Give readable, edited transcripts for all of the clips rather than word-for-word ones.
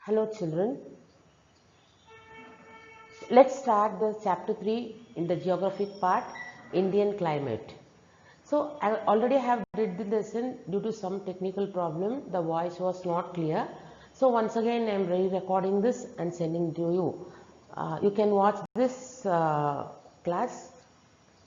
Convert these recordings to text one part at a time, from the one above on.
Hello children, let's start the chapter 3 in the geographic part, Indian climate. So I already have did the lesson due to some technical problem, the voice was not clear. So once again I am re-recording this and sending to you. You can watch this class.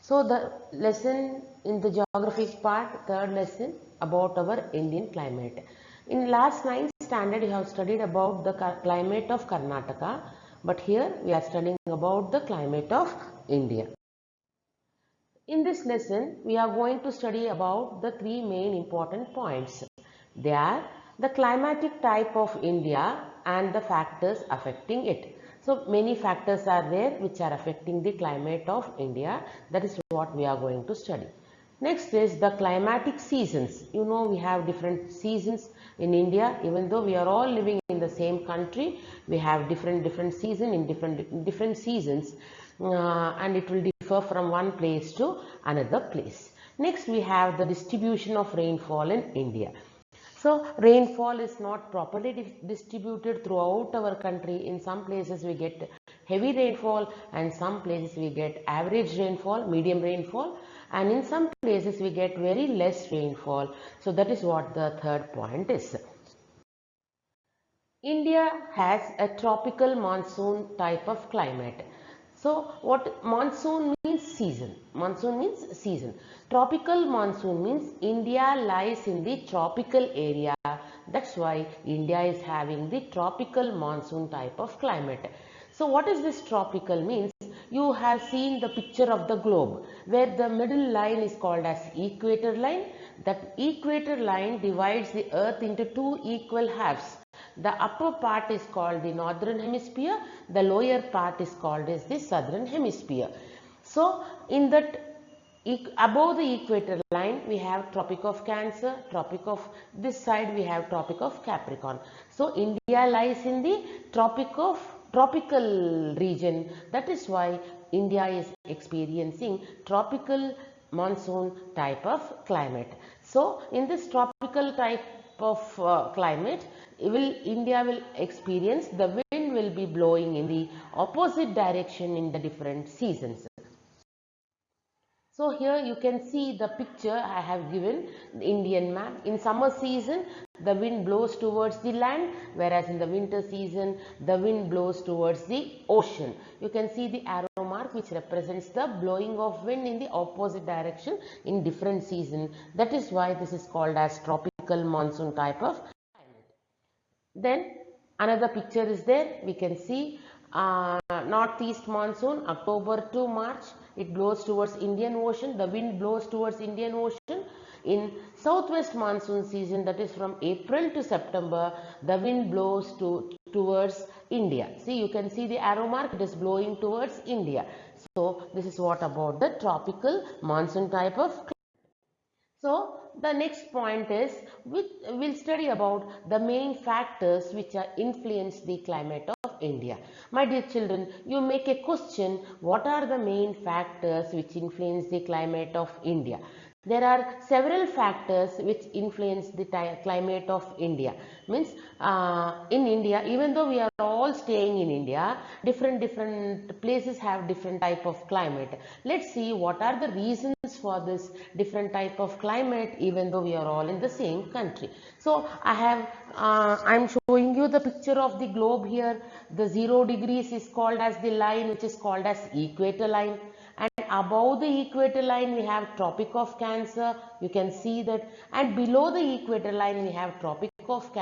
So the lesson in the geographic part, third lesson about our Indian climate. In last 9th standard you have studied about the climate of Karnataka, but here we are studying about the climate of India. In this lesson we are going to study about the three main important points. They are the climatic type of India and the factors affecting it. So many factors are there which are affecting the climate of India. That is what we are going to study. Next is the climatic seasons. You know we have different seasons in India. Even though we are all living in the same country, we have different seasons in different seasons, and it will differ from one place to another place. Next we have the distribution of rainfall in India. So rainfall is not properly distributed throughout our country. In some places we get heavy rainfall and some places we get average rainfall, medium rainfall, and in some places we get very less rainfall. So that is what the third point is. India has a tropical monsoon type of climate. So what monsoon means? Season. Monsoon means season. Tropical monsoon means India lies in the tropical area. That's why India is having the tropical monsoon type of climate. So what is this tropical means? You have seen the picture of the globe where the middle line is called as equator line. That equator line divides the earth into two equal halves. The upper part is called the northern hemisphere, the lower part is called as the southern hemisphere. So in that above the equator line we have Tropic of Cancer, Tropic of this side we have Tropic of Capricorn. So India lies in the tropical region. That is why India is experiencing tropical monsoon type of climate. So in this tropical type of climate, India will experience the wind will be blowing in the opposite direction in the different seasons. So here you can see the picture I have given, the Indian map. In summer season, the wind blows towards the land, whereas in the winter season, the wind blows towards the ocean. You can see the arrow mark which represents the blowing of wind in the opposite direction in different season. That is why this is called as tropical monsoon type of climate. Then another picture is there. We can see northeast monsoon, October to March. It blows towards Indian Ocean. The wind blows towards Indian Ocean. In southwest monsoon season, that is from April to September, the wind blows towards India. See, you can see the arrow mark. It is blowing towards India. So this is what about the tropical monsoon type of climate. So the next point is we'll study about the main factors which are influence the climate of India. My dear children, you make a question, what are the main factors which influence the climate of India? There are several factors which influence the climate of India. Means in India, even though we are all staying in India, different places have different type of climate. Let's see what are the reasons for this different type of climate even though we are all in the same country. So I'm showing you the picture of the globe here. The 0 degrees is called as the line which is called as equator line, and above the equator line we have Tropic of Cancer, you can see that, and below the equator line we have Tropic of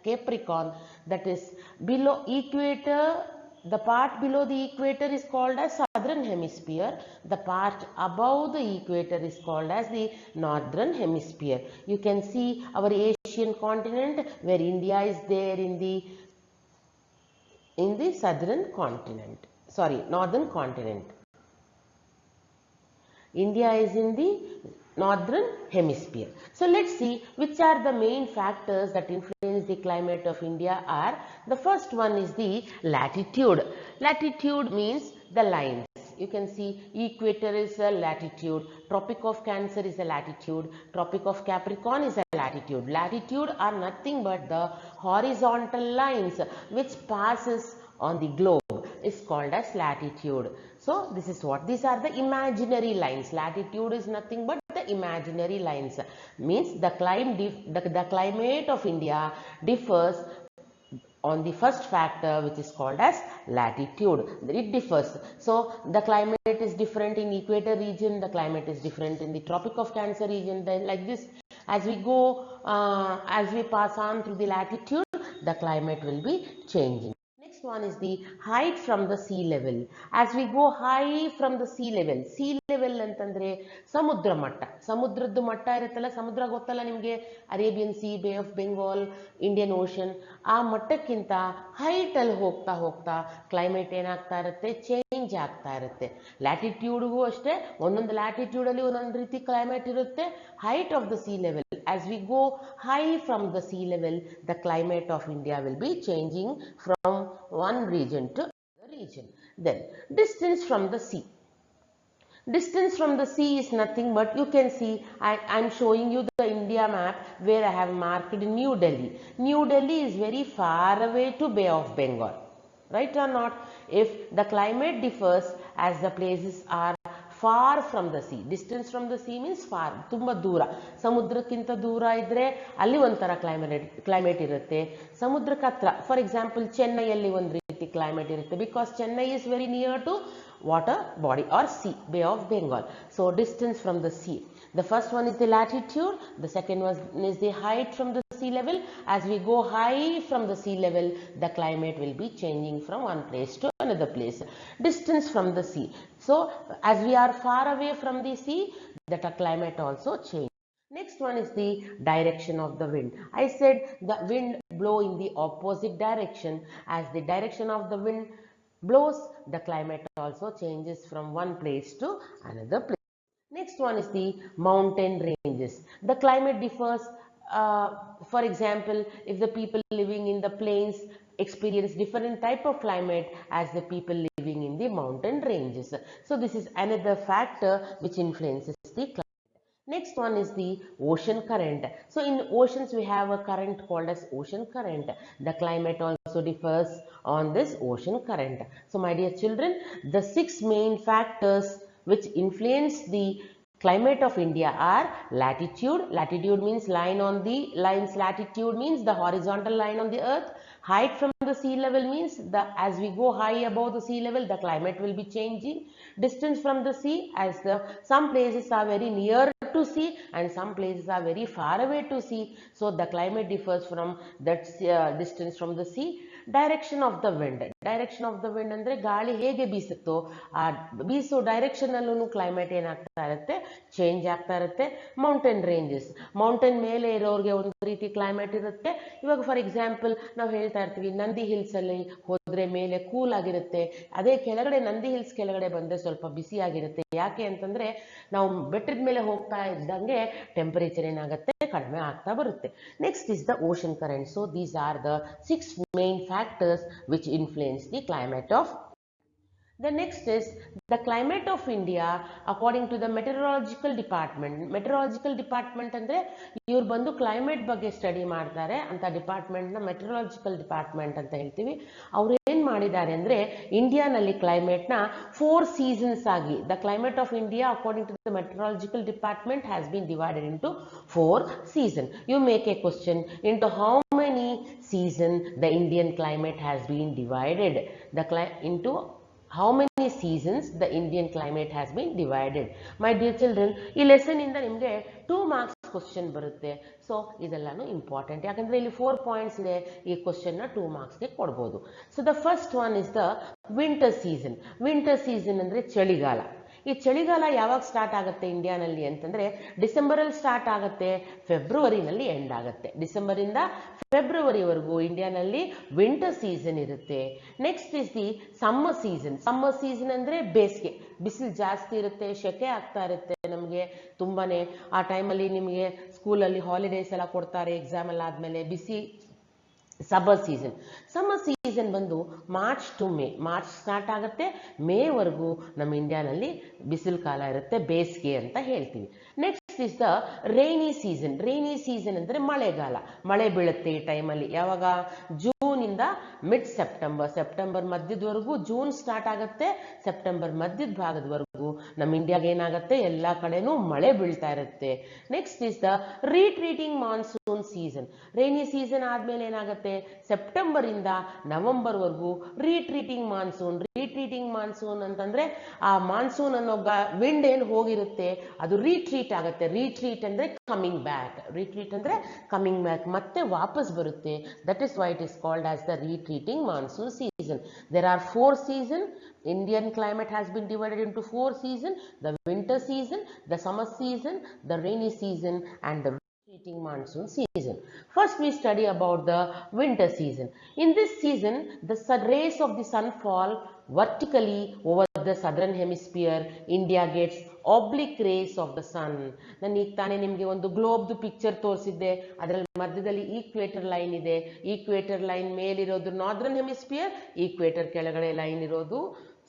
Capricorn. That is below equator, the part below the equator is called as southern hemisphere, the part above the equator is called as the northern hemisphere. You can see our Asian continent where India is there in the southern continent, sorry, northern continent. India is in the northern hemisphere. So let's see which are the main factors that influence the climate of India are. The first one is the latitude. Latitude means the lines. You can see equator is a latitude, Tropic of Cancer is a latitude, Tropic of Capricorn is a latitude. latitude. Latitude are nothing but the horizontal lines which passes on the globe is called as latitude. So this is what, these are the imaginary lines. Latitude is nothing but the imaginary lines, means the climate of India differs on the first factor, which is called as latitude. It differs. So the climate is different in equator region, the climate is different in the Tropic of Cancer region. Then like this, as we go, as we pass on through the latitude, the climate will be changing. Next one is the height from the sea level. As we go high from the sea level ಅಂತಂದ್ರೆ ಸಮುದ್ರ ಮಟ್ಟ, ಸಮುದ್ರದ್ದು ಮಟ್ಟ ಇರುತ್ತಲ್ಲ, ಸಮುದ್ರ ಗೊತ್ತಲ್ಲ ನಿಮಗೆ, Arabian C, ಬೇ of Bengal, Indian ocean, ಆ ಮಟ್ಟಕ್ಕಿಂತ ಹೈಟ್ ಅಲ್ಲಿ ಹೋಗ್ತಾ ಹೋಗ್ತಾ ಕ್ಲೈಮೇಟ್ ಏನಾಗ್ತಾ ಇರುತ್ತೆ, ಚೇಂಜ್ ಆಗ್ತಾ ಇರುತ್ತೆ. ಲ್ಯಾಟಿಟ್ಯೂಡ್ಗೂ ಅಷ್ಟೇ, ಒಂದೊಂದು ಲ್ಯಾಟಿಟ್ಯೂಡ್ ಅಲ್ಲಿ ಒಂದೊಂದು ರೀತಿ ಕ್ಲೈಮೇಟ್ ಇರುತ್ತೆ. Height of the C level, as we go high from the sea level, the climate of India will be changing from one region to another region. Then distance from the sea. Distance from the sea is nothing but, you can see, I am showing you the India map where I have marked New Delhi. New Delhi is very far away to Bay of Bengal, right or not? If the climate differs as the places are far from the sea. Distance from the sea means far, ತುಂಬಾ ದೂರ, ಸಮುದ್ರಕ್ಕಿಂತ ದೂರ ಇದ್ರೆ ಅಲ್ಲಿ ಒಂಥರ climate ಇರುತ್ತೆ. ಸಮುದ್ರಕ್ಕೆ ಹತ್ರ, for example ಚೆನ್ನೈಯಲ್ಲಿ ಒಂದು ರೀತಿ ಕ್ಲೈಮೇಟ್ ಇರುತ್ತೆ, because Chennai is very near to water body or sea, Bay of Bengal. So distance from the sea. The first one is the latitude, the second one is the height from the sea level. As we go high from the sea level, the climate will be changing from one place to another place. Distance from the sea. So as we are far away from the sea, that climate also changes. Next one is the direction of the wind. I said the wind blow in the opposite direction. As the direction of the wind blows, the climate also changes from one place to another place. Next one is the mountain ranges. The climate differs. For example, if the people living in the plains experience different type of climate as the people living in the mountain ranges. So this is another factor which influences the climate. Next one is the ocean current. So in oceans we have a current called as ocean current. The climate also differs on this ocean current. So my dear children, the 6 main factors which influence the climate of India are latitude. Latitude means line on the lines. Latitude means the horizontal line on the earth. Height from the sea level means as we go high above the sea level, the climate will be changing. Distance from the sea, as some places are very near to sea and some places are very far away to sea. So the climate differs from that distance from the sea. Direction of the wind. Direction of the wind ಅಂದ್ರೆ ಗಾಳಿ ಹೇಗೆ ಬೀಸುತ್ತೋ ಆ ಬೀಸೋ direction ಅಲ್ಲೂ climate ಏನಾಗ್ತಾ ಇರುತ್ತೆ, change ಆಗ್ತಾ ಇರುತ್ತೆ. ಮೌಂಟೇನ್ ರೇಂಜಸ್, ಮೌಂಟೇನ್ ಮೇಲೆ ಇರೋರಿಗೆ ಒಂದು ರೀತಿ ಕ್ಲೈಮೇಟ್ ಇರುತ್ತೆ. ಇವಾಗ ಫಾರ್ ಎಕ್ಸಾಂಪಲ್ ನಾವು ಹೇಳ್ತಾ ಇರ್ತೀವಿ, ನಂದಿ ಹಿಲ್ಸ್ ಅಲ್ಲಿ ಹೋದ್ರೆ ಮೇಲೆ ಕೂಲ್ ಆಗಿರುತ್ತೆ, ಅದೇ ಕೆಳಗಡೆ ನಂದಿ ಹಿಲ್ಸ್ ಕೆಳಗಡೆ ಬಂದ್ರೆ ಸ್ವಲ್ಪ ಬಿಸಿ ಆಗಿರುತ್ತೆ. ಯಾಕೆ ಅಂತಂದ್ರೆ ನಾವು ಬೆಟ್ಟದ ಮೇಲೆ ಹೋಗ್ತಾ ಇದ್ದಂಗೆ ಟೆಂಪರೇಚರ್ ಏನಾಗುತ್ತೆ, ಕಡಿಮೆ ಆಗ್ತಾ ಬರುತ್ತೆ. Next is the ocean current. So these are the 6 main factors which influence the climate of. The next is the climate of India according to the meteorological department. Meteorological department ಅಂದ್ರೆ ಇವರು ಬಂದು climate ಬಗ್ಗೆ study ಮಾಡ್ತಾರೆ ಅಂತ department ನ ಮೆಟೆರಲಾಜಿಕಲ್ department ಅಂತ ಹೇಳ್ತೀವಿ. ಅವ್ರು ಏನ್ ಮಾಡಿದ್ದಾರೆ ಅಂದ್ರೆ ಇಂಡಿಯಾನಲ್ಲಿ ಕ್ಲೈಮೇಟ್ ನ 4 ಸೀಸನ್ಸ್ ಆಗಿ, the climate of India according to the meteorological department has been divided into 4 seasons. You make a question, into how many seasons the Indian climate has been divided? Into how many seasons the Indian climate has been divided? My dear children, ಈ lesson ಇಂದ ನಿಮಗೆ 2 marks question ಬರುತ್ತೆ. So ಇದೆಲ್ಲಾನು important, ಯಾಕಂದ್ರೆ ಇಲ್ಲಿ 4 points ಇದೆ, ಈ question ನ 2 ಮಾರ್ಕ್ಸ್ಗೆ ಕೊಡ್ಬೋದು. So the first one is the winter season. Winter season ಅಂದ್ರೆ ಚಳಿಗಾಲ. ಈ ಚಳಿಗಾಲ ಯಾವಾಗ ಸ್ಟಾರ್ಟ್ ಆಗುತ್ತೆ ಇಂಡಿಯಾನಲ್ಲಿ ಅಂತಂದ್ರೆ ಡಿಸೆಂಬರ್ ಅಲ್ಲಿ ಸ್ಟಾರ್ಟ್ ಆಗುತ್ತೆ, ಫೆಬ್ರವರಿನಲ್ಲಿ ಎಂಡ್ ಆಗುತ್ತೆ. ಡಿಸೆಂಬರ್ ಇಂದ ಫೆಬ್ರವರಿವರೆಗೂ ಇಂಡಿಯಾನಲ್ಲಿ ವಿಂಟರ್ ಸೀಸನ್ ಇರುತ್ತೆ. Next is the summer season. Summer season ಅಂದ್ರೆ ಬೇಸಿಗೆ, ಬಿಸಿಲು ಜಾಸ್ತಿ ಇರುತ್ತೆ, ಶೆಕೆ ಆಗ್ತಾ ಇರುತ್ತೆ ನಮಗೆ ತುಂಬಾನೇ. ಆ ಟೈಮಲ್ಲಿ ನಿಮಗೆ ಸ್ಕೂಲಲ್ಲಿ ಹಾಲಿಡೇಸ್ ಎಲ್ಲ ಕೊಡ್ತಾರೆ, ಎಕ್ಸಾಮ್ ಎಲ್ಲ ಆದ್ಮೇಲೆ ಬಿಸಿ ಸಮ್ಮರ್ ಸೀಸನ್. ಸಮ್ಮರ್ ಸೀಸನ್ ಬಂದು March to May, March start ಆಗುತ್ತೆ, ಮೇವರೆಗೂ ನಮ್ಮ ಇಂಡಿಯಾನಲ್ಲಿ ಬಿಸಿಲು ಕಾಲ ಇರುತ್ತೆ, ಬೇಸಿಗೆ ಅಂತ ಹೇಳ್ತೀವಿ. Next is the rainy season. Rainy season ಅಂದರೆ ಮಳೆಗಾಲ, ಮಳೆ ಬೀಳುತ್ತೆ ಈ ಟೈಮಲ್ಲಿ. ಯಾವಾಗ? ಜೂನಿಂದ ಮಿಡ್ ಸೆಪ್ಟೆಂಬರ್, ಸೆಪ್ಟೆಂಬರ್ ಮಧ್ಯದವರೆಗೂ ಜೂನ್ ಸ್ಟಾರ್ಟ್ ಆಗುತ್ತೆ, ಸೆಪ್ಟೆಂಬರ್ ಮಧ್ಯದ ಭಾಗದವರೆಗೂ ನಮ್ಮ ಇಂಡಿಯಾಗೆ ಏನಾಗುತ್ತೆ, ಎಲ್ಲ ಕಡೆನೂ ಮಳೆ ಬೀಳ್ತಾ ಇರುತ್ತೆ. Next is the retreating monsoon season. Rainy season ಆದ್ಮೇಲೆ ಏನಾಗುತ್ತೆ, ಸೆಪ್ಟೆಂಬರ್ ಇಂದ ನವೆಂಬರ್ ವರೆಗೂ ರೀಟ್ರೀಟಿಂಗ್ ಮಾನ್ಸೂನ್. ರೀಟ್ರೀಟಿಂಗ್ ಮಾನ್ಸೂನ್ ಅಂತಂದ್ರೆ ಆ ಮಾನ್ಸೂನ್ ಅನ್ನೋ ವಿಂಡ್ ಏನು ಹೋಗಿರುತ್ತೆ ಅದು ರೀಟ್ರೀಟ್ ಆಗುತ್ತೆ. ರೀಟ್ರೀಟ್ ಅಂದ್ರೆ ಕಮಿಂಗ್ ಬ್ಯಾಕ್, ರೀಟ್ರೀಟ್ ಅಂದ್ರೆ ಕಮಿಂಗ್ ಬ್ಯಾಕ್, ಮತ್ತೆ ವಾಪಸ್ ಬರುತ್ತೆ. That is why it is called as the retreating monsoon season. There are 4 seasons. Indian climate has been divided into 4 seasons: the winter season, the summer season, the rainy season, and the retreating monsoon season. First we study about the winter season. In this season, the rays of the sun fall vertically over the southern hemisphere. India gets oblique rays of the sun. ನಾನು ಈಗ ತಾನೇ ನಿಮಗೆ ಒಂದು ಗ್ಲೋಬ್ದು picture ತೋರಿಸಿದ್ದೆ, ಅದರಲ್ಲಿ ಮಧ್ಯದಲ್ಲಿ equator line ಇದೆ. Equator line ಮೇಲಿರೋದು ನಾರ್ದರ್ನ್ ಹೆಮಿಸ್ಫಿಯರ್, ಈಕ್ವೇಟರ್ ಕೆಳಗಡೆ ಲೈನ್ ಇರೋದು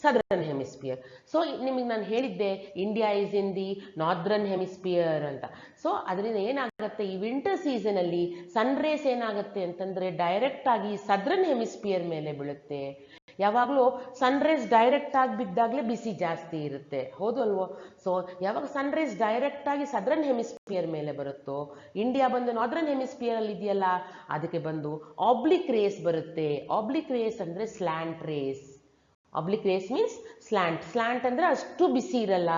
ಸದರ್ನ್ ಹೆಮಿಸ್ಫಿಯರ್. ಸೊ ನಿಮಗೆ ನಾನು ಹೇಳಿದ್ದೆ India is in the northern hemisphere ಅಂತ. ಸೊ ಅದರಿಂದ ಏನಾಗುತ್ತೆ, ಈ ವಿಂಟರ್ ಸೀಸನ್ ಅಲ್ಲಿ ಸನ್ ರೇಸ್ ಏನಾಗುತ್ತೆ ಅಂತಂದ್ರೆ ಡೈರೆಕ್ಟ್ ಆಗಿ ಸದರ್ನ್ ಹೆಮಿಸ್ಫಿಯರ್ ಮೇಲೆ ಬೀಳುತ್ತೆ. ಯಾವಾಗಲೂ ಸನ್ ರೈಸ್ ಡೈರೆಕ್ಟ್ ಆಗಿ ಬಿದ್ದಾಗಲೇ ಬಿಸಿ ಜಾಸ್ತಿ ಇರುತ್ತೆ, ಹೌದು ಅಲ್ವೋ? ಸೊ ಯಾವಾಗ ಸನ್ ರೈಸ್ ಡೈರೆಕ್ಟ್ ಆಗಿ ಸದರ್ನ್ ಹೆಮಿಸ್ಫಿಯರ್ ಮೇಲೆ ಬರುತ್ತೋ, ಇಂಡಿಯಾ ಬಂದು ನಾರ್ದರ್ನ್ ಹೆಮಿಸ್ಫಿಯರ್ ಅಲ್ಲಿ ಇದೆಯಲ್ಲ, ಅದಕ್ಕೆ ಬಂದು ಆಬ್ಲಿಕ್ ರೇಸ್ ಬರುತ್ತೆ. ಆಬ್ಲಿಕ್ ರೇಸ್ ಅಂದ್ರೆ slant rays. Oblique rays means slant. Slant ಅಂದರೆ ಅಷ್ಟು ಬಿಸಿ ಇರಲ್ಲ,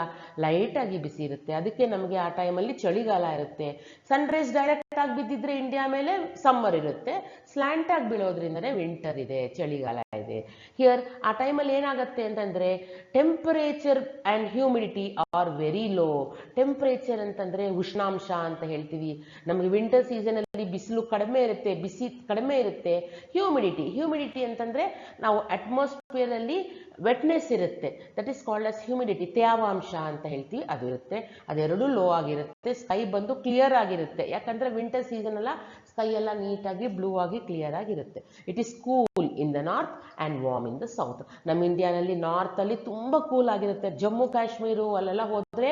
ಲೈಟ್ ಆಗಿ ಬಿಸಿ ಇರುತ್ತೆ. ಅದಕ್ಕೆ ನಮಗೆ ಆ ಟೈಮಲ್ಲಿ ಚಳಿಗಾಲ ಇರುತ್ತೆ. ಸನ್ ರೈಸ್ ಡೈರೆಕ್ಟ್ ಆಗಿ ಬಿದ್ದಿದ್ರೆ ಇಂಡಿಯಾ ಮೇಲೆ ಸಮ್ಮರ್ ಇರುತ್ತೆ, ಸ್ಲ್ಯಾಂಟ್ ಆಗಿ ಬೀಳೋದ್ರಿಂದನೇ ವಿಂಟರ್ ಇದೆ, ಚಳಿಗಾಲ ಇದೆ. ಹಿಯರ್ ಆ ಟೈಮಲ್ಲಿ ಏನಾಗುತ್ತೆ ಅಂತಂದ್ರೆ temperature and humidity are very low. Temperature ಅಂತಂದ್ರೆ ಉಷ್ಣಾಂಶ ಅಂತ ಹೇಳ್ತೀವಿ. ನಮಗೆ ವಿಂಟರ್ ಸೀಸನ್ ಅಲ್ಲಿ ಬಿಸಿಲು ಕಡಿಮೆ ಇರುತ್ತೆ, ಬಿಸಿ ಕಡಿಮೆ ಇರುತ್ತೆ. ಹ್ಯೂಮಿಡಿಟಿ ಅಂತಂದ್ರೆ ನಾವು ಅಟ್ಮಾಸ್ಫಿಯರ್ ಅಲ್ಲಿ ವೆಟ್ನೆಸ್ ಇರುತ್ತೆ, that is called as humidity. ತೇವಾಂಶ ಅಂತ ಹೇಳ್ತೀವಿ, ಅದು ಇರುತ್ತೆ. ಅದೆರಡು ಲೋ ಆಗಿರುತ್ತೆ. ಸ್ಕೈ ಬಂದು ಕ್ಲಿಯರ್ ಆಗಿರುತ್ತೆ, ಯಾಕಂದ್ರೆ ವಿಂಟರ್ ಸೀಸನ್ ಅಲ್ಲ, ಸ್ಕೈ ಎಲ್ಲ ನೀಟಾಗಿ ಬ್ಲೂ ಆಗಿ ಕ್ಲಿಯರ್ ಆಗಿರುತ್ತೆ. It is cool in the north and warm in the south. ನಮ್ಮ ಇಂಡಿಯಾನಲ್ಲಿ ನಾರ್ತ್ ಅಲ್ಲಿ ತುಂಬಾ ಕೂಲ್ ಆಗಿರುತ್ತೆ. ಜಮ್ಮು ಕಾಶ್ಮೀರ ಅಲ್ಲೆಲ್ಲ ಹೋದ್ರೆ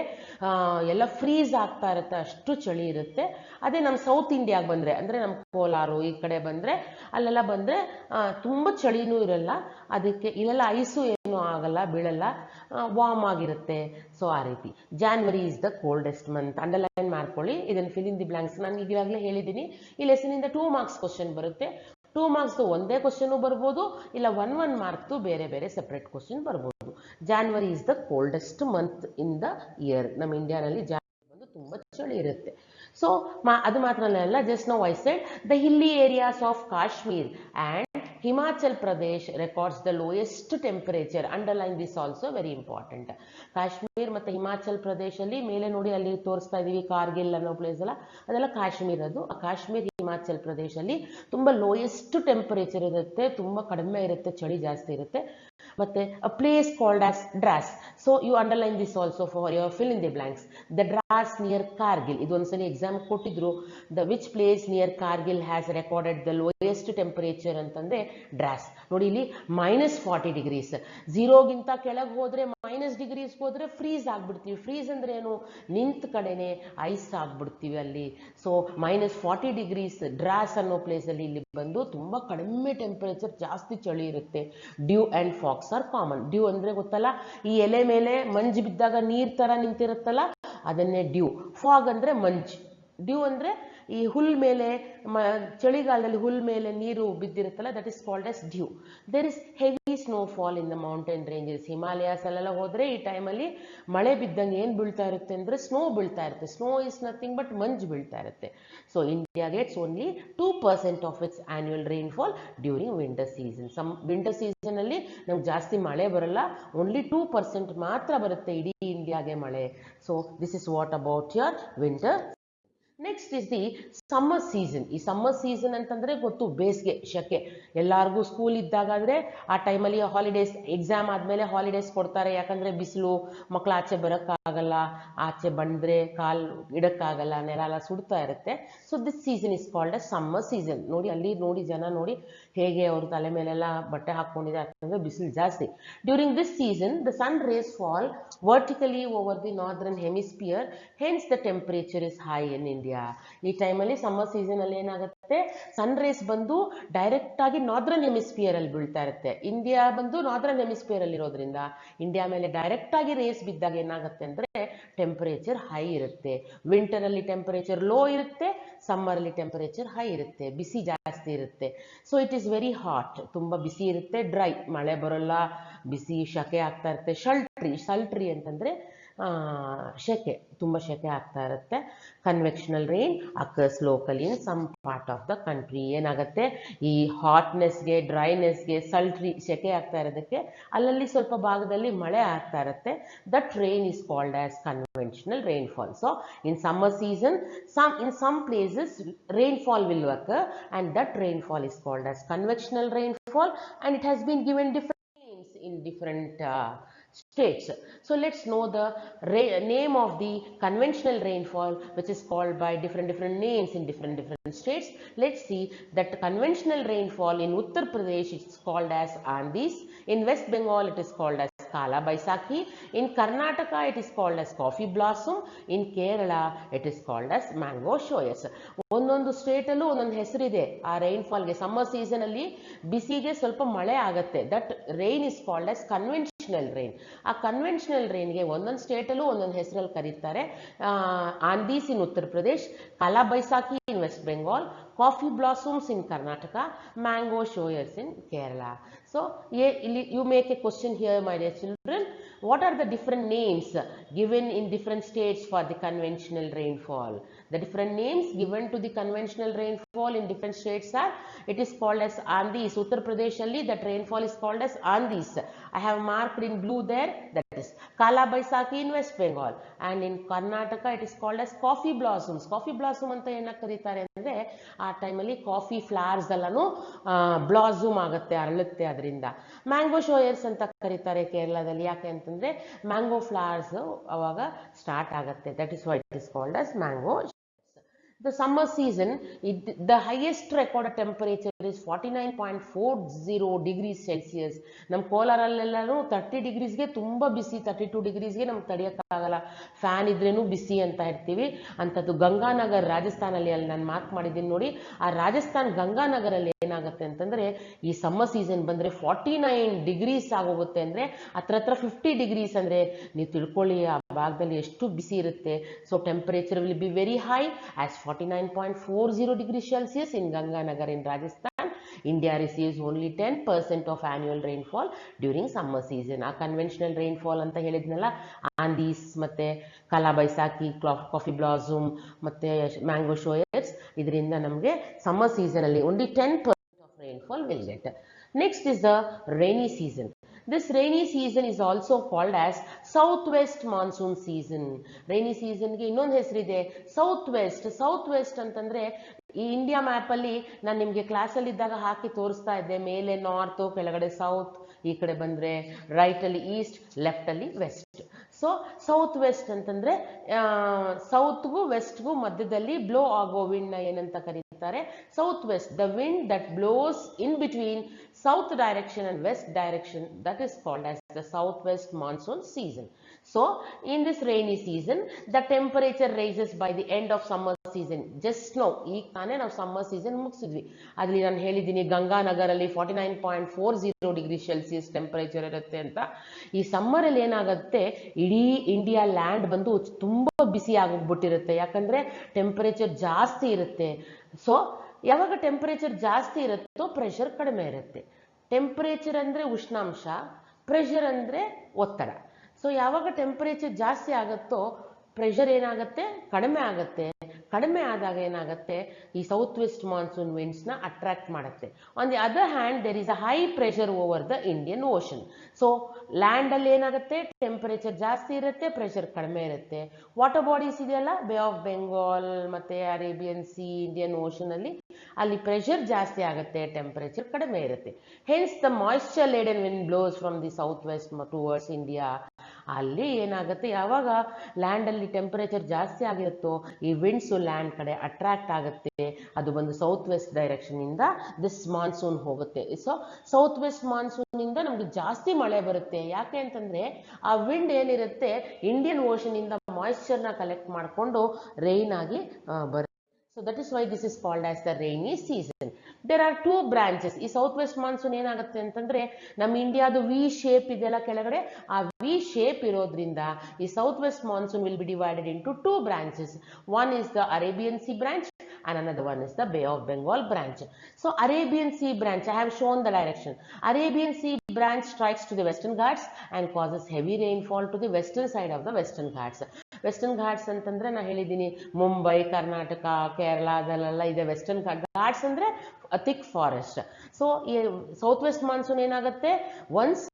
ಎಲ್ಲ ಫ್ರೀಸ್ ಆಗ್ತಾ ಇರುತ್ತೆ, ಅಷ್ಟು ಚಳಿ ಇರುತ್ತೆ. ಅದೇ ನಮ್ಮ ಸೌತ್ ಇಂಡಿಯಾಗೆ ಬಂದ್ರೆ, ಅಂದ್ರೆ ನಮ್ಮ ಕೋಲಾರು ಈ ಕಡೆ ಬಂದ್ರೆ, ಅಲ್ಲೆಲ್ಲ ಬಂದ್ರೆ ತುಂಬಾ ಚಳಿನೂ ಇರಲ್ಲ, ಅದಕ್ಕೆ ಇಲ್ಲೆಲ್ಲ ಐಸು ಏನು ಆಗಲ್ಲ, ಬೀಳಲ್ಲ, ವಾರ್ಮ್ ಆಗಿರುತ್ತೆ. ಸೊ ಆ ರೀತಿ. January is the coldest month. Underline ಮಾಡ್ಕೊಳ್ಳಿ, ಇದನ್ನು ಫಿಲ್ ಇನ್ ದಿ ಬ್ಲಾಂಕ್ಸ್. ನಾನು ಈಗಾಗಲೇ ಹೇಳಿದ್ದೀನಿ, ಈ ಲೆಸನಿಂದ 2 ಮಾರ್ಕ್ಸ್ ಕ್ವಶನ್ ಬರುತ್ತೆ. 2 ಮಾರ್ಕ್ಸ್ ಒಂದೇ ಕ್ವಶನ್ ಬರ್ಬೋದು, ಇಲ್ಲ 1 ಮಾರ್ಕ್ಸ್ ಬೇರೆ ಬೇರೆ ಸೆಪರೇಟ್ ಕ್ವಶನ್ ಬರ್ಬೋದು. January is the coldest month in the year. ನಮ್ಮ ಇಂಡಿಯಾನಲ್ಲಿ ಜಾನ್ವರಿ ಬಂದು ತುಂಬಾ ಚಳಿ ಇರುತ್ತೆ. ಸೊ ಅದು ಮಾತ್ರ ಅಲ್ಲ, just now I said the ಹಿಲ್ಲಿ areas of Kashmir and Himachal Pradesh records the lowest temperature. Underline this also, very important. Kashmir ಮತ್ತು ಹಿಮಾಚಲ್ ಪ್ರದೇಶ ಅಲ್ಲಿ ಮೇಲೆ ನೋಡಿ, ಅಲ್ಲಿ ತೋರಿಸ್ತಾ ಇದೀವಿ ಕಾರ್ಗಿಲ್ ಅನ್ನೋ ಪ್ಲೇಸ್ ಅಲ್ಲ, ಅದೆಲ್ಲ ಕಾಶ್ಮೀರ್. ಅದು ಕಾಶ್ಮೀರ್ ಹಿಮಾಚಲ್ ಪ್ರದೇಶ ಅಲ್ಲಿ ತುಂಬಾ ಲೋಯೆಸ್ಟ್ ಟೆಂಪರೇಚರ್ ಇರುತ್ತೆ, ತುಂಬಾ ಕಡಿಮೆ ಇರುತ್ತೆ, ಚಳಿ ಜಾಸ್ತಿ ಇರುತ್ತೆ. ಮತ್ತೆ a place called as Dras. So you underline this also for your fill in the blanks. The Dras near Kargil. ಇದು ಒಂದ್ಸಲಿ ಎಕ್ಸಾಮ್ ಕೊಟ್ಟಿದ್ರು. The which place near Kargil has recorded the lowest temperature ಅಂತಂದ್ರೆ draws. ನೋಡಿ ಇಲ್ಲಿ -40 degrees. 0ಗಿಂತ ಕೆಳಗೆ ಹೋದ್ರೆ -degrees ಹೋದ್ರೆ freeze ಆಗ್ಬಿಡ್ತೀವಿ. Freeze ಅಂದ್ರೆ ಏನು, ನಿಂತ ಕಡೆನೆ ಐಸ್ ಆಗ್ಬಿಡ್ತೀವಿ ಅಲ್ಲಿ. ಸೊ -40 ಡಿಗ್ರೀಸ್ ಡ್ರಾಸ್ ಅನ್ನೋ ಪ್ಲೇಸ್ ಅಲ್ಲಿ ಇಲ್ಲಿ ಬಂದು ತುಂಬಾ ಕಡಿಮೆ ಟೆಂಪರೇಚರ್, ಜಾಸ್ತಿ ಚಳಿ ಇರುತ್ತೆ. Dew and fogs are common. Dew ಅಂದ್ರೆ ಗೊತ್ತಲ್ಲ, ಈ ಎಲೆ ಮೇಲೆ ಮಂಜು ಬಿದ್ದಾಗ ನೀರ್ ತರ ನಿಂತಿರುತ್ತಲ್ಲ, ಅದನ್ನೇ ಡ್ಯೂ. ಫಾಗ್ ಅಂದ್ರೆ ಮಂಜು. ಡ್ಯೂ ಅಂದ್ರೆ ಈ ಹುಲ್ ಮೇಲೆ, ಚಳಿಗಾಲದಲ್ಲಿ ಹುಲ್ ಮೇಲೆ ನೀರು ಬಿದ್ದಿರುತ್ತಲ್ಲ, that is called as dew. There is heavy snowfall in the mountain ranges. Himalayas ಅಲ್ಲೆಲ್ಲ ಹೋದ್ರೆ ಈ ಟೈಮಲ್ಲಿ ಮಳೆ ಬಿದ್ದಂಗೆ ಏನ್ ಬೀಳ್ತಾ ಇರುತ್ತೆ ಅಂದ್ರೆ ಸ್ನೋ ಬೀಳ್ತಾ ಇರುತ್ತೆ. ಸ್ನೋ ಇಸ್ ನಥಿಂಗ್ ಬಟ್ ಮಂಜು ಬೀಳ್ತಾ ಇರುತ್ತೆ. So India gets only 2% of it's annual rainfall during winter season. Winter season ಅಲ್ಲಿ ನಮ್ಗೆ ಜಾಸ್ತಿ ಮಳೆ ಬರಲ್ಲ, ಓನ್ಲಿ 2% ಮಾತ್ರ ಬರುತ್ತೆ ಇಡೀ ಇಂಡಿಯಾಗೆ ಮಳೆ. So this is what about your winter. Next is the summer season. ಈ ಸಮ್ಮರ್ ಸೀಸನ್ ಅಂತಂದ್ರೆ ಗೊತ್ತು, ಬೇಸಿಗೆ, ಶೆಕೆ. ಎಲ್ಲಾರ್ಗೂ ಸ್ಕೂಲ್ ಇದ್ದಾಗಾದ್ರೆ ಆ ಟೈಮಲ್ಲಿ ಹಾಲಿಡೇಸ್, ಎಕ್ಸಾಮ್ ಆದ್ಮೇಲೆ ಹಾಲಿಡೇಸ್ ಕೊಡ್ತಾರೆ. ಯಾಕಂದ್ರೆ ಬಿಸಿಲು, ಮಕ್ಕಳು ಆಚೆ ಬರೋಕ್ಕಾಗಲ್ಲ, ಆಚೆ ಬಂದ್ರೆ ಕಾಲ್ ಇಡಕ್ಕಾಗಲ್ಲ, ನೆಲ ಎಲ್ಲ ಸುಡ್ತಾ ಇರುತ್ತೆ. So this season is called as summer season. ನೋಡಿ ಅಲ್ಲಿ ನೋಡಿ, ಜನ ನೋಡಿ ಹೇಗೆ ಅವ್ರ ತಲೆ ಮೇಲೆಲ್ಲ ಬಟ್ಟೆ ಹಾಕೊಂಡಿದ್ದಾರೆ, ಯಾಕಂದ್ರೆ ಬಿಸಿಲು ಜಾಸ್ತಿ. During this season the sun rays fall vertically over the northern hemisphere, hence the temperature is high in India. ಈ ಟೈಮಲ್ಲಿ ಸಮ್ಮರ್ ಸೀಸನ್ ಅಲ್ಲಿ ಏನಾಗುತ್ತೆ, ಸನ್ ರೇಸ್ ಬಂದು ಡೈರೆಕ್ಟ್ ಆಗಿ ನಾರ್ದರ್ನ್ ಹೆಮಿಸ್ಪಿಯರ್ ಅಲ್ಲಿ ಬೀಳ್ತಾ ಇರುತ್ತೆ. ಇಂಡಿಯಾ ಬಂದು ನಾರ್ದರ್ನ್ ಹೆಮಿಸ್ಪಿಯರ್ ಅಲ್ಲಿ ಇರೋದ್ರಿಂದ ಇಂಡಿಯಾ ಮೇಲೆ ಡೈರೆಕ್ಟ್ ಆಗಿ ರೇಸ್ ಬಿದ್ದಾಗ ಏನಾಗುತ್ತೆ ಅಂದ್ರೆ ಟೆಂಪರೇಚರ್ ಹೈ ಇರುತ್ತೆ. ವಿಂಟರ್ ಅಲ್ಲಿ ಟೆಂಪರೇಚರ್ ಲೋ ಇರುತ್ತೆ, ಸಮ್ಮರ್ ಅಲ್ಲಿ ಟೆಂಪರೇಚರ್ ಹೈ ಇರುತ್ತೆ, ಬಿಸಿ ಜಾಸ್ತಿ ಇರುತ್ತೆ. So it is very hot, ತುಂಬಾ ಬಿಸಿ ಇರುತ್ತೆ. ಡ್ರೈ, ಮಳೆ ಬರೋಲ್ಲ, ಬಿಸಿ ಶೆಕೆ ಆಗ್ತಾ ಇರುತ್ತೆ. ಸಲ್ಟ್ರಿ ಅಂತಂದ್ರೆ ಶೆಕೆ, ತುಂಬ ಶೆಕೆ ಆಗ್ತಾ ಇರುತ್ತೆ. Convectional rain occurs locally in some part of the country. ಏನಾಗುತ್ತೆ, ಈ ಹಾಟ್ನೆಸ್ಗೆ, ಡ್ರೈನೆಸ್ಗೆ, ಸಲ್ಟ್ರಿ ಶೆಕೆ ಆಗ್ತಾ ಇರೋದಕ್ಕೆ ಅಲ್ಲಲ್ಲಿ ಸ್ವಲ್ಪ ಭಾಗದಲ್ಲಿ ಮಳೆ ಆಗ್ತಾ ಇರುತ್ತೆ. That rain is called as conventional rainfall. So in summer season in some places rainfall will occur, and that rainfall is called as convectional rainfall, and it has been given different names in different states. So let's know the name of the conventional rainfall, which is called by different names in different states. Let's see that conventional rainfall in Uttar Pradesh is called as Andis. In West Bengal it is called as Kala Baisakhi. In Karnataka it is called as Coffee Blossom. In Kerala it is called as Mango Showers. ಒಂದೊಂದು state ಅಲ್ಲೂ ಒಂದೊಂದು ಹೆಸರಿದೆ ಆ ರೈನ್ಫಾಲ್ಗೆ. Summer season ಅಲ್ಲಿ ಬಿಸಿಗೆ ಸ್ವಲ್ಪ ಮಳೆ ಆಗುತ್ತೆ. That rain is called as conventional rain. ಆ ಕನ್ವೆನ್ಷನಲ್ ರೈನ್ಗೆ ಒಂದೊಂದು ಸ್ಟೇಟ್ ಅಲ್ಲೂ ಒಂದೊಂದು ಹೆಸರಲ್ಲಿ ಕರೀತಾರೆ. ಆಂದೀಸ್ ಇನ್ Uttar Pradesh, Kala Baisakhi in West Bengal, coffee blossoms in Karnataka, mango showers in Kerala. So you make a question here, my dear children. What are the different names given in different states for the conventional rainfall? The different names given to the conventional rainfall in different states are, it is called as Andis. Uttar Pradesh alli that rainfall is called as Andis. I have marked in blue there, that is Kala Baisakhi in West Bengal, and in Karnataka it is called as coffee blossoms. Coffee blossom anta ena karitare andre ಆ ಟೈಮಲ್ಲಿ coffee flowers ಎಲ್ಲಾನು blossom ಆಗುತ್ತೆ, ಅರಳುತ್ತೆ. ಅದರಿಂದ mango ಶೋಯರ್ಸ್ ಅಂತ ಕರೀತಾರೆ ಕೇರಳದಲ್ಲಿ. ಯಾಕೆ ಅಂತಂದ್ರೆ ಮ್ಯಾಂಗೋ ಫ್ಲವರ್ಸ್ ಅವಾಗ ಸ್ಟಾರ್ಟ್ ಆಗುತ್ತೆ. That is why it is called as mango. The summer season, the highest recorded temperature is 49.40 degrees Celsius. ನಮ್ಮ ಕೋಲಾರಲ್ಲೆಲ್ಲರೂ 30 ಡಿಗ್ರೀಸ್ಗೆ ತುಂಬ ಬಿಸಿ, 32 ಡಿಗ್ರೀಸ್ಗೆ ನಮ್ಗೆ ತಡೆಯೋಕ್ಕಾಗಲ್ಲ, ಫ್ಯಾನ್ ಇದ್ರೇನು ಬಿಸಿ ಅಂತ ಇರ್ತೀವಿ. ಅಂಥದ್ದು ಗಂಗಾನಗರ್ ರಾಜಸ್ಥಾನಲ್ಲಿ, ಅಲ್ಲಿ ನಾನು ಮಾರ್ಕ್ ಮಾಡಿದ್ದೀನಿ ನೋಡಿ, ಆ ರಾಜಸ್ಥಾನ್ ಗಂಗಾನಗರಲ್ಲಿ ಏನಾಗುತ್ತೆ ಅಂತಂದರೆ ಈ ಸಮ್ಮರ್ ಸೀಸನ್ ಬಂದರೆ 49 ಡಿಗ್ರೀಸ್ ಆಗೋಗುತ್ತೆ. ಅಂದರೆ ಹತ್ರ 50 ಡಿಗ್ರೀಸ್ ಅಂದರೆ ನೀವು ತಿಳ್ಕೊಳ್ಳಿ ಆ ಭಾಗದಲ್ಲಿ ಎಷ್ಟು ಬಿಸಿ ಇರುತ್ತೆ. So temperature will be very high as 49.40 degrees Celsius in Ganganagar in Rajasthan. India receives only 10% of annual rainfall during summer season. ಆ ಕನ್ವೆನ್ಷನಲ್ ರೈನ್ಫಾಲ್ ಅಂತ ಹೇಳಿದ್ನಲ್ಲ, ಆಂದೀಸ್ ಮತ್ತೆ ಕಾಲಾ ಬೈಸಾಖಿ, ಕಾಫಿ ಬ್ಲಾಸಮ್ ಮತ್ತೆ ಮ್ಯಾಂಗೋ ಶೋಯರ್ಸ್, ಇದರಿಂದ ನಮಗೆ ಸಮ್ಮರ್ ಸೀಸನ್ ಅಲ್ಲಿ only 10% of rainfall will get. Next is the rainy season. This rainy season is also called as southwest monsoon season. Rainy season ಗೆ ಇನ್ನೊಂದು ಹೆಸರಿದೆ, ಸೌತ್ ವೆಸ್ಟ್. ಸೌತ್ ವೆಸ್ಟ್ ಅಂತಂದ್ರೆ ಈ India map ಅಲ್ಲಿ ನಾನು ನಿಮ್ಗೆ ಕ್ಲಾಸಲ್ಲಿ ಇದ್ದಾಗ ಹಾಕಿ ತೋರಿಸ್ತಾ ಇದ್ದೆ. ಮೇಲೆ ನಾರ್ತ್, ಕೆಳಗಡೆ ಸೌತ್, ಈ ಕಡೆ ಬಂದ್ರೆ ರೈಟ್ ಅಲ್ಲಿ ಈಸ್ಟ್, ಲೆಫ್ಟ್ ಅಲ್ಲಿ ವೆಸ್ಟ್. ಸೊ ಸೌತ್ ವೆಸ್ಟ್ ಅಂತಂದ್ರೆ ಸೌತ್ಗೂ ವೆಸ್ಟ್ಗೂ ಮಧ್ಯದಲ್ಲಿ ಬ್ಲೋ ಆಗೋ ವಿಂಡ್ ಏನಂತ ಕರೀತಾರೆ? South west. The wind that blows in between south direction and west direction, that is called as the southwest monsoon season. So in this rainy season the temperature rises by the end of summer season. Just now ಈಗ ತಾನೇ ನಾವು summer season ಮುಗಿಸಿದ್ವಿ. ಅದ್ರಲ್ಲಿ ನಾನು ಹೇಳಿದ್ದೀನಿ ಗಂಗಾನಗರಲ್ಲಿ 49.40 degree Celsius temperature ಇರುತ್ತೆ ಅಂತ. ಈ summer ಅಲ್ಲಿ ಏನಾಗುತ್ತೆ, ಇಡೀ ಇಂಡಿಯಾ ಲ್ಯಾಂಡ್ ಬಂದು ತುಂಬಾ ಬಿಸಿ ಆಗೋಗ್ಬಿಟ್ಟಿರುತ್ತೆ. ಯಾಕಂದ್ರೆ ಟೆಂಪರೇಚರ್ ಜಾಸ್ತಿ ಇರುತ್ತೆ. ಸೊ ಯಾವಾಗ ಟೆಂಪರೇಚರ್ ಜಾಸ್ತಿ ಇರುತ್ತೋ ಪ್ರೆಷರ್ ಕಡಿಮೆ ಇರುತ್ತೆ. ಟೆಂಪರೇಚರ್ ಅಂದರೆ ಉಷ್ಣಾಂಶ, ಪ್ರೆಷರ್ ಅಂದರೆ ಒತ್ತಡ. ಸೊ ಯಾವಾಗ ಟೆಂಪರೇಚರ್ ಜಾಸ್ತಿ ಆಗುತ್ತೋ ಪ್ರೆಷರ್ ಏನಾಗುತ್ತೆ, ಕಡಿಮೆ ಆಗುತ್ತೆ. ಕಡಿಮೆ ಆದಾಗ ಏನಾಗುತ್ತೆ, ಈ ಸೌತ್ ವೆಸ್ಟ್ ಮಾನ್ಸೂನ್ ವಿಂಡ್ಸ್ನ ಅಟ್ರಾಕ್ಟ್ ಮಾಡುತ್ತೆ. On the other hand there is a high pressure over the Indian Ocean. So ಲ್ಯಾಂಡಲ್ಲಿ ಏನಾಗುತ್ತೆ, ಟೆಂಪರೇಚರ್ ಜಾಸ್ತಿ ಇರುತ್ತೆ, ಪ್ರೆಷರ್ ಕಡಿಮೆ ಇರುತ್ತೆ. ವಾಟರ್ ಬಾಡೀಸ್ ಇದೆಯಲ್ಲ, ಬೇ ಆಫ್ ಬೆಂಗಾಲ್ ಮತ್ತು ಅರೇಬಿಯನ್ ಸಿ, ಇಂಡಿಯನ್ ಓಷನಲ್ಲಿ ಅಲ್ಲಿ ಪ್ರೆಷರ್ ಜಾಸ್ತಿ ಆಗುತ್ತೆ, ಟೆಂಪರೇಚರ್ ಕಡಿಮೆ ಇರುತ್ತೆ. Hence the moisture laden wind blows from the south west towards India. ಅಲ್ಲಿ ಏನಾಗುತ್ತೆ, ಯಾವಾಗ ಲ್ಯಾಂಡಲ್ಲಿ ಟೆಂಪರೇಚರ್ ಜಾಸ್ತಿ ಆಗಿರುತ್ತೋ ಈ ವಿಂಡ್ಸು ಲ್ಯಾಂಡ್ ಕಡೆ ಅಟ್ರಾಕ್ಟ್ ಆಗುತ್ತೆ, ಅದು ಬಂದು ಸೌತ್ ವೆಸ್ಟ್ ಡೈರೆಕ್ಷನ್ ಇಂದ ದಿಸ್ ಮಾನ್ಸೂನ್ ಹೋಗುತ್ತೆ. ಸೊ ಸೌತ್ ವೆಸ್ಟ್ ಮಾನ್ಸೂನ್ ಇಂದ ನಮ್ಗೆ ಜಾಸ್ತಿ ಮಳೆ ಬರುತ್ತೆ. ಯಾಕೆ ಅಂತಂದ್ರೆ ಆ ವಿಂಡ್ ಏನಿರುತ್ತೆ ಇಂಡಿಯನ್ ಓಷನ್ ಇಂದ ಮಾಯಿಶ್ಚರ್ನ ಕಲೆಕ್ಟ್ ಮಾಡಿಕೊಂಡು ರೈನ್ ಆಗಿ ಬರುತ್ತೆ. So that is why this is called as the rainy season. There are two branches. ಈ ಸೌತ್ ವೆಸ್ಟ್ ಮಾನ್ಸೂನ್ ಏನಾಗುತ್ತೆ ಅಂತಂದ್ರೆ ನಮ್ಮ ಇಂಡಿಯಾದು ವಿ ಶೇಪ್ ಇದೆಲ್ಲ ಕೆಳಗಡೆ, ಆ ವಿ ಶೇಪ್ ಇರೋದ್ರಿಂದ ಈ south west monsoon will be divided into two branches. One is the Arabian sea branch and another one is the Bay of Bengal branch. So Arabian Sea branch, I have shown the direction. Arabian Sea branch strikes to the Western Ghats and causes heavy rainfall to the western side of the Western Ghats. Western Ghats ಅಂತಂದ್ರೆ ನಾ ಹೇಳಿದ್ದೀನಿ, ಮುಂಬೈ, ಕರ್ನಾಟಕ, ಕೇರಳ ಅದಲ್ಲೆಲ್ಲ ಇದೆ western Ghats ಅಂದ್ರೆ thick forest. So ಈ south west monsoon ಏನಾಗುತ್ತೆ, once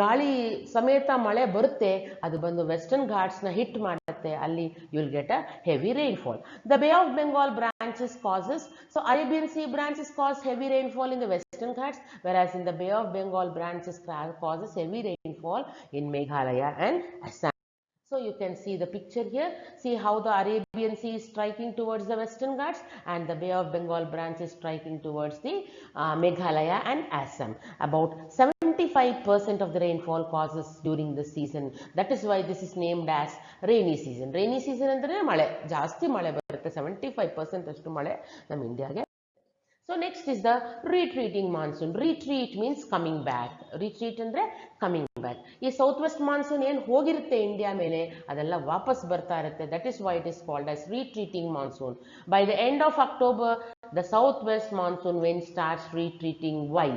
ಗಾಳಿ ಸಮೇತ ಮಳೆ ಬರುತ್ತೆ, ಅದು ಬಂದು ವೆಸ್ಟರ್ನ್ ಘಾಟ್ಸ್ನ ಹಿಟ್ ಮಾಡುತ್ತೆ, ಅಲ್ಲಿ you will get a heavy rainfall. The Bay of Bengal branches causes, so Arabian Sea branches cause heavy rainfall in the Western Ghats, whereas in the Bay of Bengal branches causes heavy rainfall in Meghalaya and Assam. So you can see the picture here. See how the Arabian Sea is striking towards the Western Ghats and the Bay of Bengal branch is striking towards the Meghalaya and Assam. About 75% of the rainfall causes during this season. That is why this is named as rainy season. Rainy season ಅಂದ್ರೆ ಮಳೆ ಜಾಸ್ತಿ ಮಳೆ ಬರುತ್ತೆ, 75% ಅಷ್ಟು ಮಳೆ ನಮ್ಮ ಇಂಡಿಯಾಗೆ. So next is the retreating monsoon. Retreat means coming back. Retreat ಅಂದ್ರೆ coming back. ಈ ಸೌತ್ ವೆಸ್ಟ್ ಮಾನ್ಸೂನ್ ಏನು ಹೋಗಿರುತ್ತೆ ಇಂಡಿಯಾ ಮೇಲೆ ಅದೆಲ್ಲ ವಾಪಸ್ ಬರ್ತಾ ಇರುತ್ತೆ. That is why it is called as retreating monsoon. By the end of October, the southwest monsoon wind starts retreating. Why?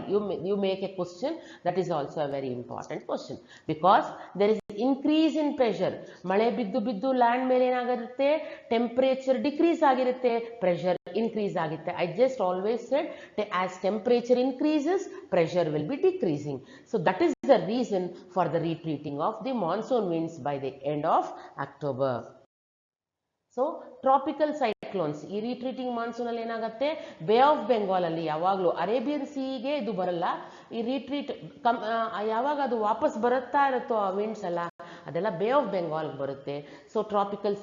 You make a question. That is also a very important question because there is increase in pressure. ಮಳೆ ಬಿದ್ದು ಬಿದ್ದು land ಮೇಲೆ ಏನಾಗಿರುತ್ತೆ, temperature decrease ಆಗಿರುತ್ತೆ, pressure increase ಆಗುತ್ತೆ. I just always said that as temperature increases, pressure will be decreasing. So that is the reason for the retreating of the monsoon winds by the end of October. So tropical cyclones ಈ ರೀಟ್ರೀಟಿಂಗ್ monsoon ಅಲ್ಲಿ ಏನಾಗುತ್ತೆ, ಬೇ of Bengal ಅಲ್ಲಿ ಯಾವಾಗಲೂ Arabian ಸೀಗೆ ಇದು ಬರಲ್ಲ, ಈ retreat ಯಾವಾಗ ಅದು ವಾಪಸ್ ಬರುತ್ತಾ ಇರುತ್ತೋ ಆ ವಿಂಡ್ಸ್ ಎಲ್ಲ ಅದೆಲ್ಲ ಬೇ ಆಫ್ ಬೆಂಗಾಲ್ ಬರುತ್ತೆ. ಸೊ ಟ್ರಾಪಿಕಲ್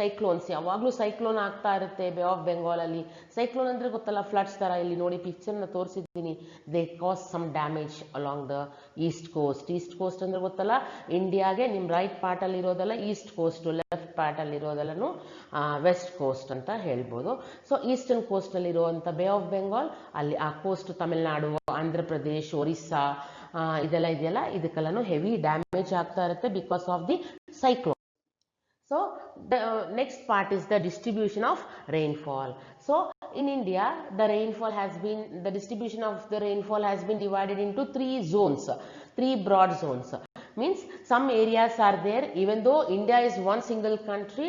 ಸೈಕ್ಲೋನ್ಸ್ ಯಾವಾಗಲೂ ಸೈಕ್ಲೋನ್ ಆಗ್ತಾ ಇರುತ್ತೆ ಬೇ ಆಫ್ ಬೆಂಗಾಲ್ ಅಲ್ಲಿ. ಸೈಕ್ಲೋನ್ ಅಂದ್ರೆ ಗೊತ್ತಲ್ಲ, ಫ್ಲಡ್ಸ್ ತರ. ಇಲ್ಲಿ ನೋಡಿ ಪಿಕ್ಚರ್ನ ತೋರಿಸಿದ್ದೀನಿ. They cause some damage along the east coast. East coast ಅಂದ್ರೆ ಗೊತ್ತಲ್ಲ, ಇಂಡಿಯಾಗೆ ನಿಮ್ಮ ರೈಟ್ ಪಾರ್ಟ್ ಅಲ್ಲಿ ಇರೋದಲ್ಲ ಈಸ್ಟ್ ಕೋಸ್ಟ್, ಲೆಫ್ಟ್ ಪಾರ್ಟ್ ಅಲ್ಲಿ ಇರೋದೆಲ್ಲನು ವೆಸ್ಟ್ ಕೋಸ್ಟ್ ಅಂತ ಹೇಳ್ಬೋದು. ಸೊ ಈಸ್ಟರ್ನ್ ಕೋಸ್ಟ್ ಅಲ್ಲಿ ಇರುವಂತ ಬೇ ಆಫ್ ಬೆಂಗಾಲ್ ಅಲ್ಲಿ ಆ ಕೋಸ್ಟ್ ತಮಿಳುನಾಡು, ಆಂಧ್ರ ಪ್ರದೇಶ್, ಒರಿಸ್ಸಾ ಇದೆಲ್ಲ ಇದೆಯಲ್ಲ, ಇದಕ್ಕೆಲ್ಲನೂ ಹೆವಿ ಡ್ಯಾಮೇಜ್ ಆಗ್ತಾ ಇರುತ್ತೆ because of the cyclone. So the next part is the distribution of rainfall. So in India, the distribution of the rainfall has been divided into three broad zones. Means some areas are there, even though India is one single country,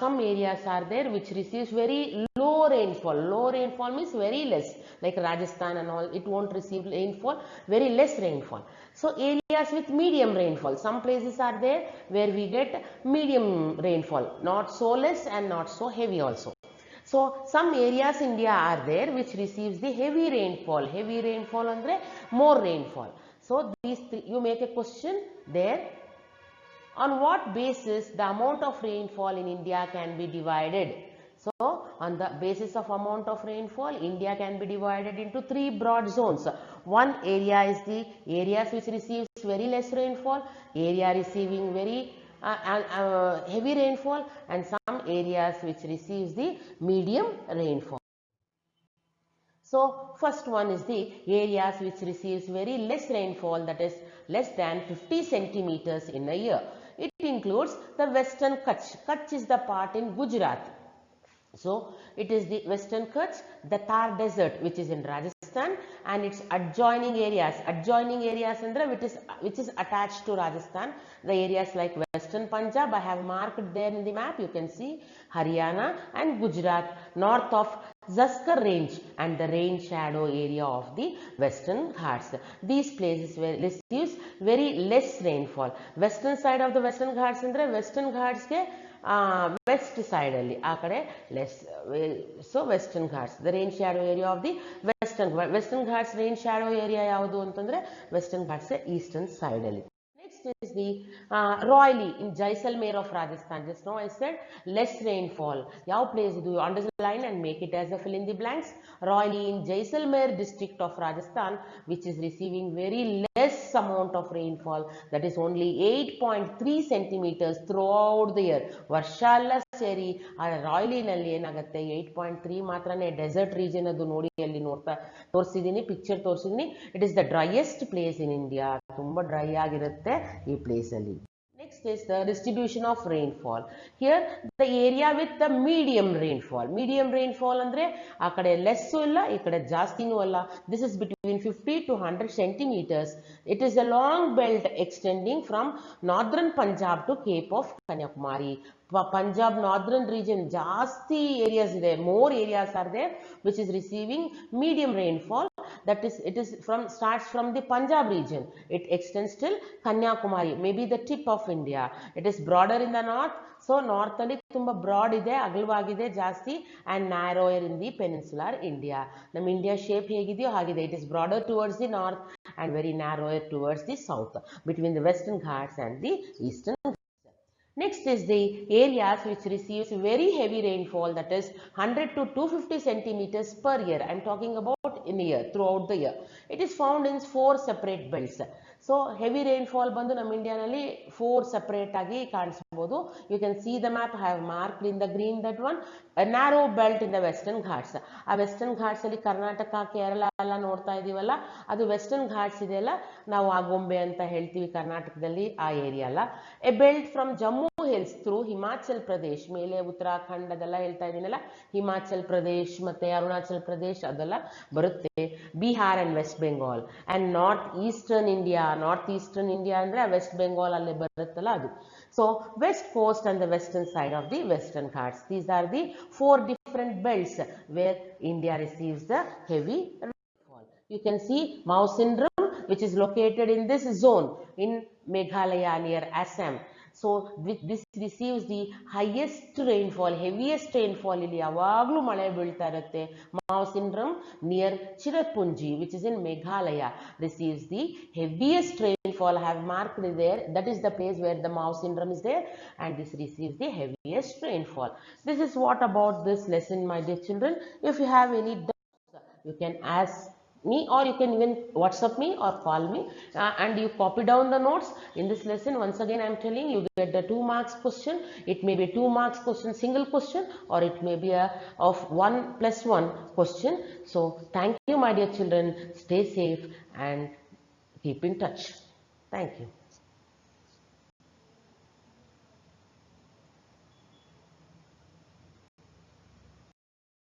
some areas are there which receives very low rainfall. Low rainfall means very less, like Rajasthan and all, it won't receive rainfall, very less rainfall. So areas with medium rainfall, some places are there where we get medium rainfall, not so less and not so heavy also. So some areas India are there which receives the heavy rainfall. Heavy rainfall andre more rainfall. So these three, you make a question there. On what basis the amount of rainfall in India can be divided? So on the basis of amount of rainfall, India can be divided into three broad zones. One area is the areas which receives very less rainfall, area receiving very heavy rainfall, and some areas which receives the medium rainfall. So first one is the areas which receives very less rainfall, that is less than 50 centimeters in a year. It includes the western Kutch. Kutch is the part in Gujarat. So it is the western Kutch, the Thar desert which is in Rajasthan and its adjoining areas. Adjoining areas andre which is attached to Rajasthan, the areas like West western Punjab, I have marked there in the map. You can see Haryana and Gujarat, north of Zaskar range and the rain shadow area of the Western Ghats. These places receives very less rainfall. Western side of the Western Ghats andre Western Ghats ke west side alli aa kade less. So Western Ghats, the rain shadow area of the Western Ghats rain shadow area yavadu antandre Western Ghats eastern side alli. Next is the Royali in Jaisalmer of Rajasthan. Just now I said less rainfall. Yav place do you underline and make it as a fill in the blanks? Royali in Jaisalmer district of Rajasthan, which is receiving very less amount of rainfall, that is only 8.3 centimeters throughout the year. Varsha alla seri Royali nalli enagatte 8.3 matrane desert region adu nodi alli norta torsidini picture torsidini. It is the driest place in India. Tumba dry agirutte ee place alli. Next is the distribution of rainfall. Here the area with the medium rainfall. Medium rainfall andre akade less illa ikade jaastinu alla. This is between 50 to 100 centimeters. It is a long belt extending from northern Punjab to Cape of Kanyakumari. Punjab northern region jaasti areas there, more areas are there which is receiving medium rainfall. That is, it is starts from the Punjab region. It extends till Kanyakumari, maybe the tip of India. It is broader in the north. So north alli tumba broad ide, agalvagide jaasti, and narrower in the peninsular India. Nam India shape hegideyo hagide. It is broader towards the north and very narrower towards the south, between the Western Ghats and the Eastern. Next is the areas which receives very heavy rainfall, that is 100 to 250 centimeters per year. I am talking about in a year, throughout the year. It is found in 4 separate belts. So heavy rainfall bandu nam India nalli 4 separate agi kaanisabodu. You can see the map. I have marked in the green that one. A narrow belt in the Western Ghats. A Western Ghats alli Karnataka, Kerala alla ನೋಡ್ತಾ ಇದೀವಲ್ಲ, ಅದು Western Ghats ಇದೆಯಲ್ಲ, ನಾವು ಆಗೊಂಬೆ ಅಂತ ಹೇಳ್ತೀವಿ ಕರ್ನಾಟಕದಲ್ಲಿ, ಆ area ಅಲ್ಲ. A belt from Jammu hills through Himachal Pradesh, ಮೇಲೆ ಉತ್ತರಾಖಂಡ್ ಅದೆಲ್ಲ ಹೇಳ್ತಾ ಇದೀನಲ್ಲ, ಹಿಮಾಚಲ್ ಪ್ರದೇಶ್ ಮತ್ತೆ ಅರುಣಾಚಲ್ ಪ್ರದೇಶ್ ಅದೆಲ್ಲ ಬರುತ್ತೆ. Bihar and West Bengal and north eastern India. North eastern India ಅಂದ್ರೆ ವೆಸ್ಟ್ ಬೆಂಗಾಲ್ ಅಲ್ಲಿ ಬರುತ್ತಲ್ಲ ಅದು. So west coast and the western side of the Western Ghats. These are the 4 different belts where India receives the heavy rainfall. You can see Mawsynram, which is located in this zone in Meghalaya near Assam. So this receives the highest rainfall, heaviest rainfall ಇಲ್ಲಿ ಯಾವಾಗಲೂ ಮಳೆ ಬೀಳ್ತಾ ಇರುತ್ತೆ. Mawsynram near Cherrapunji, which is in Meghalaya, receives the heaviest rainfall. I have marked it there. That is the place where the Mawsynram is there, and this receives the heaviest rainfall. This is what about this lesson, my dear children. If you have any doubts, you can ask me, or you can even WhatsApp me or call me, and you copy down the notes. In this lesson, once again I am telling you, get the 2 marks question. It may be 2 marks question, single question, or it may be a of 1+1 question. So thank you, my dear children. Stay safe and keep in touch. Thank you.